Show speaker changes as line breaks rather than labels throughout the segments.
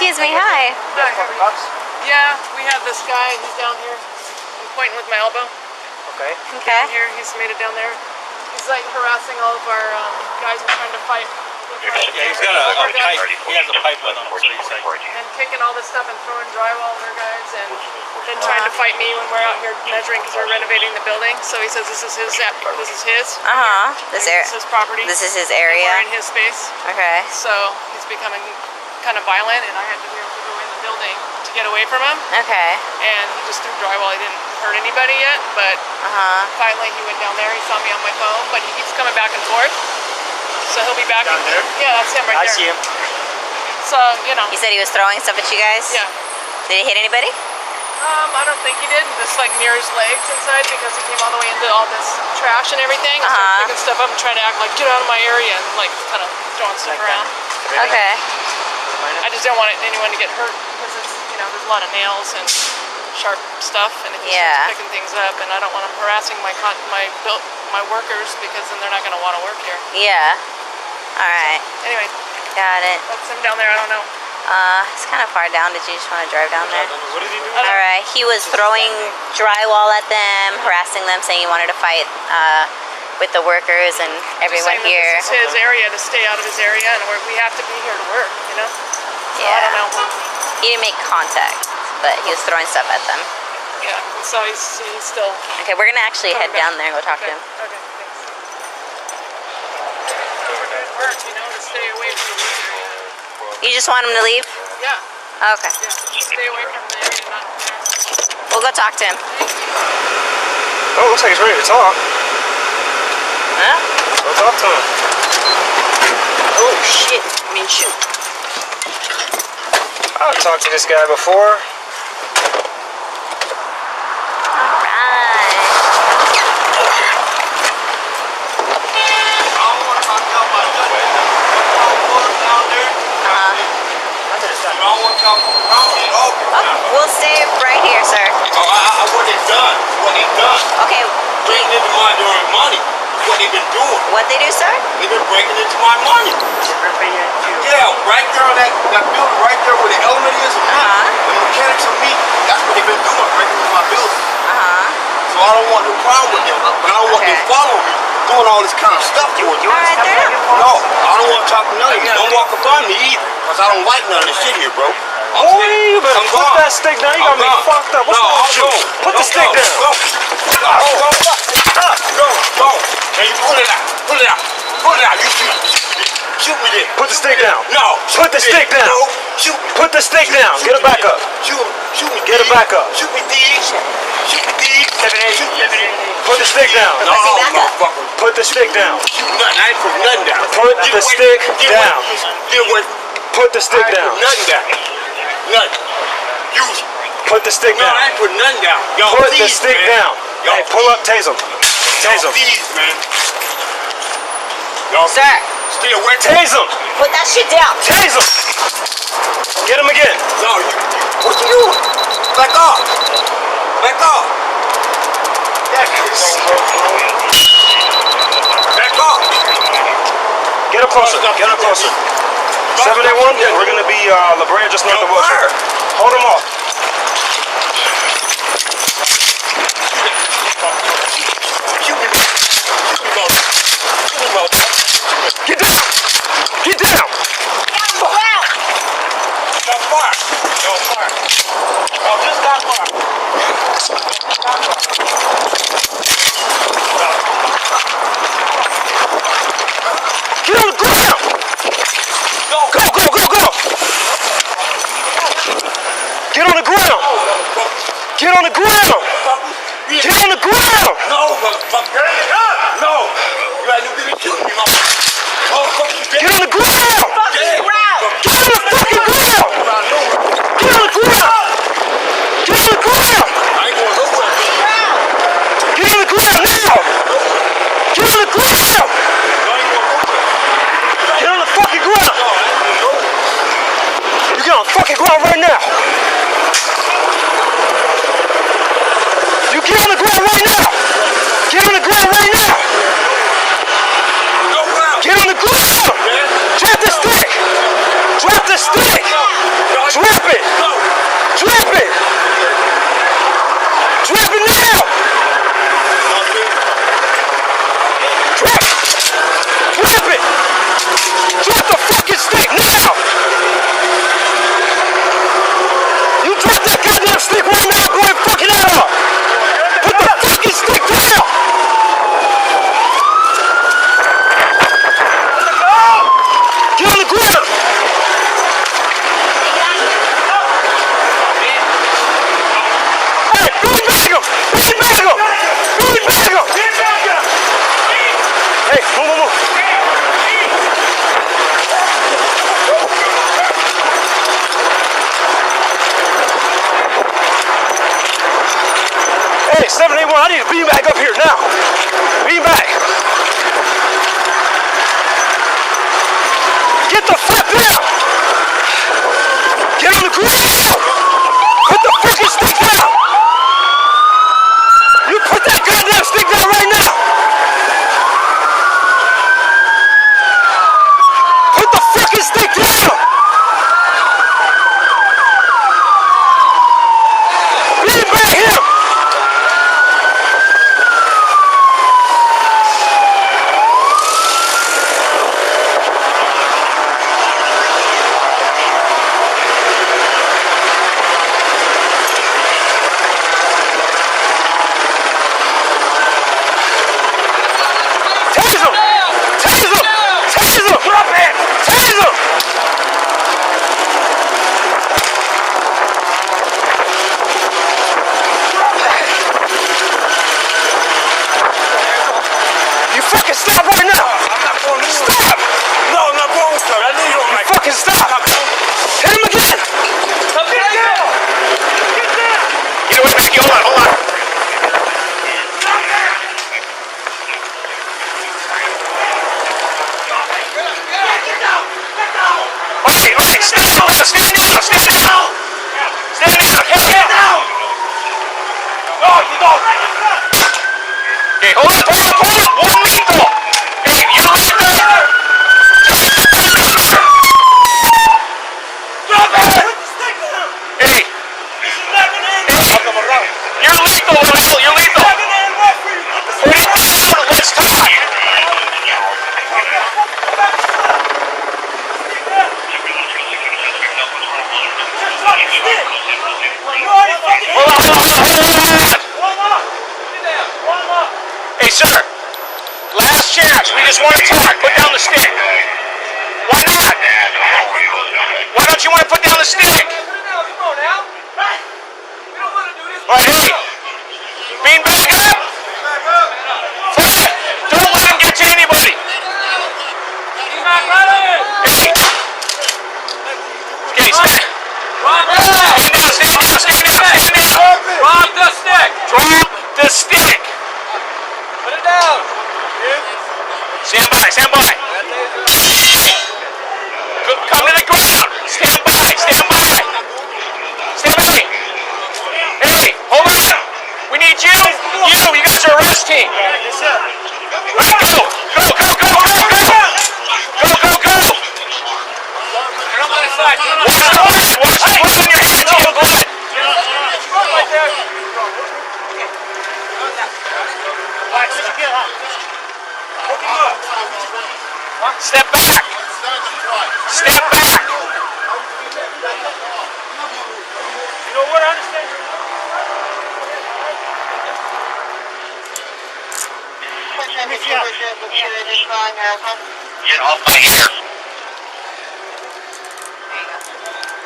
Excuse me, hi.
Yeah, we have this guy. He's down here. I'm pointing with my elbow.
Okay.
Down here, he's made it down there. He's like harassing all of our guys who are trying to fight.
Yeah, he's got a pipe. He has a pipe with him.
And kicking all this stuff and throwing drywall at our guys, and then trying to fight me when we're out here measuring because we're renovating the building. So he says this is his. This is his.
This area.
This is his property.
This is his area.
And we're in his space.
Okay.
So he's becoming kind of violent, and I had to be able to go in the building to get away from him.
Okay.
And he just threw drywall. He didn't hurt anybody yet, but finally he went down there. He saw me on my phone, but he keeps coming back and forth. So he'll be back
down there.
Yeah, that's him right there.
I see him.
So
He said he was throwing stuff at you guys.
Yeah.
Did he hit anybody?
I don't think he did. Just like near his legs inside because he came all the way into all this trash and everything. And started picking stuff up and trying to act like get out of my area and like kind of throwing stuff around.
Okay.
I just don't want anyone to get hurt because it's there's a lot of nails and sharp stuff, and if he's picking things up, and I don't want him harassing my workers because then they're not going to want to work here.
Yeah. All right.
So, anyway.
Got it.
That's him down there. I don't know.
It's kind of far down. Did you just want to drive down there?
What did he do?
All right. He was throwing drywall at them, harassing them, saying he wanted to fight with the workers and everyone here.
This is his area, to stay out of his area, and we have to be here to work, So I don't know.
He didn't make contact, but he was throwing stuff at them.
Yeah, so he's still...
Okay, we're going to actually head down there and go talk to him.
Okay, thanks. We're doing work, to stay away from the work area.
You just want him to leave?
Yeah.
Okay.
Yeah, just stay away from the area, not harass.
We'll go talk to him.
Oh, looks like he's ready to talk.
Huh?
Go talk to him.
Oh, shit. I mean, shoot.
I've talked to this guy before.
We'll stay right here, sir.
What he done?
Okay.
Breaking into my money. What they been doing?
What they do, sir?
They been breaking into my money. Yeah, right there on that building, right there where the element is, and the mechanics of me. That's what they been doing, breaking into my building. So I don't want no problem with them, but I don't want them following me, doing all this kind of stuff to it.
All right, there.
No, I don't want to talk to none of you. Don't walk up on me either, because I don't like none of this shit here, bro.
Boy, you better put that stick down. You got me fucked up. What's wrong with you? Put the stick down.
Go. Hey, you pull it out. Pull it out. Pull it out. You shoot me there.
Put the stick down.
No.
Put the stick down.
No. Shoot me.
Put the stick down. Get it back up.
Shoot me.
Get it back up.
Shoot me, D. Shoot me, D.
Put the stick down.
No, motherfucker.
Put the stick down.
Shoot nothing. I ain't put nothing down.
Put the stick down.
Get away.
Put the stick down.
Nothing down. Nothing. Use it.
Put the stick
No,
down.
I ain't put nothing down.
Put the stick down. Hey, pull up, tase him. Tase him.
Please, man. Y'all
Sir.
stay away.
Tase him.
Put that shit down.
Tase him. Get him again.
No, what you doing? Back off. Back off. Back off.
Get up closer. Get up closer. 781, we're going to be La Brea, just north of Wilshire. Hold him off. Get down! Get down!
Stop fire! Don't fire. Oh, just stop fire.
Get on the ground! Go! Get on the ground! Get on the ground! Get on the ground!
No, motherfucker. No! You had to be killing me, motherfucker.
Get on the ground! Get on the fucking ground! Get on the ground! Get on the ground!
I ain't going nowhere.
Get on the ground now! Get on the ground! Get on the fucking ground! You get on the fucking ground right now! You get on the ground right now! Get on the ground right now! Get on the ground! Drop the stick! Drop the stick! Drop it! Drop it! Drop it now! Drop it! Drop it! Drop the fucking stick now! You drop that goddamn stick right now, blow your fucking head off! Put the fucking stick down! Get on the ground! Hey, beanbag him! Beanbag him! Beanbag him! Hey, move. Hey, 781, I need a beanbag up here now. Beanbag. Get the fuck down! Get on the ground! Put the fucking stick down! You put that goddamn stick down right now! Put the fucking stick down! Beanbag him! Stop right now! I'm not going to stop! No, I'm not going to. I need you on my fucking stop! Hit him again! Get down! Get down! Get away, Mackie. Hold on. Alright, stand down! Stand down! Hey, get down! No, you don't! Okay, hold on. One lethal! Hey, you're lethal! Drop it! Hey! You're lethal, Will. You're lethal! Put it down! Let's talk! Hold on. Hey, sir. Last chance. We just want to talk. Put down the stick. Why not? Why don't you want to put down the stick? All right, hey. Beanbag up. Fine. Don't let him get to anybody. Hey. Okay, stand. Stand down. Drop the stick. Drop the stick. Put it down. Stand by. Come to the ground. Stand by. Hey, hold on. We need you. You guys are arrest team. All right, go. Wash the blood on your hands. You have blood. Step back. You know what? I understand. Get off my ear.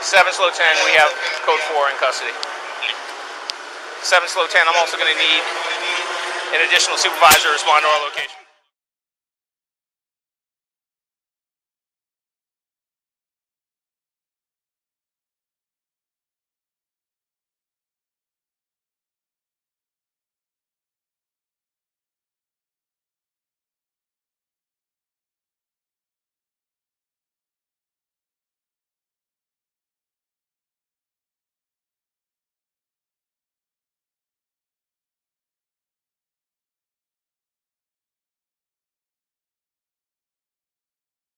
7 slow 10, we have code 4 in custody. 7 slow 10, I'm also going to need an additional supervisor to respond to our location.